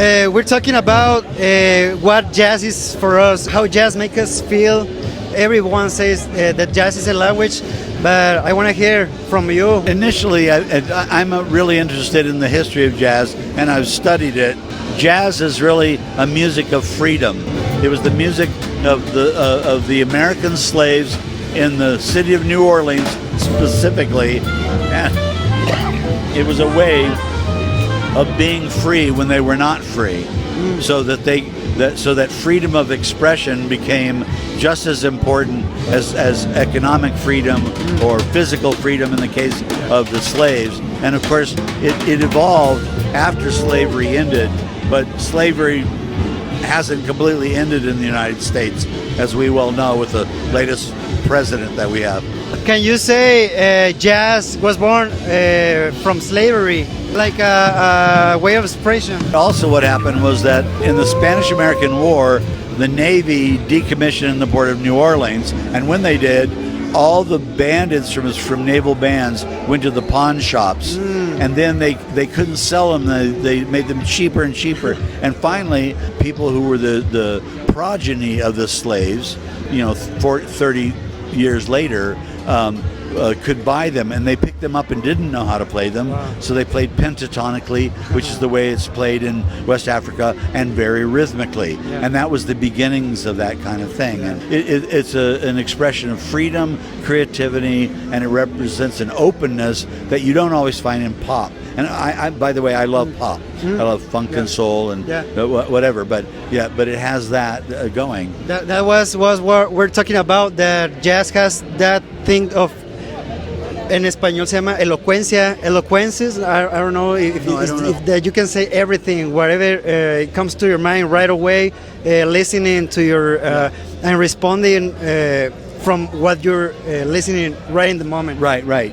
We're talking about what jazz is for us, how jazz makes us feel. Everyone says that jazz is a language, but I want to hear from you. Initially, I'm really interested in the history of jazz, and I've studied it. Jazz is really a music of freedom. It was the music of the American slaves in the city of New Orleans specifically, and it was a way of being free when they were not free, so that freedom of expression became just as important as economic freedom or physical freedom in the case of the slaves. And of course, it evolved after slavery ended, but slavery hasn't completely ended in the United States, as we well know with the latest president that we have. Can you say jazz was born from slavery, like a way of expression? Also, what happened was that in the Spanish-American War, the Navy decommissioned the port of New Orleans, and when they did, all the band instruments from naval bands went to the pawn shops, and then they couldn't sell them. They made them cheaper and cheaper, and finally, people who were the progeny of the slaves, 30 years later, could buy them, and they picked them up and didn't know how to play them. Wow. So they played pentatonically, which is the way it's played in West Africa, and very rhythmically. Yeah. And that was the beginnings of that kind of thing. And it's an expression of freedom, creativity, and it represents an openness that you don't always find in pop. And I by the way, I love pop. I love funk and soul and whatever. But it has that going. That was what we're talking about. That jazz has that thing of, en español se llama elocuencia, eloquences. I don't know if that you can say everything, whatever it comes to your mind right away, listening to your and responding from what you're listening right in the moment. Right.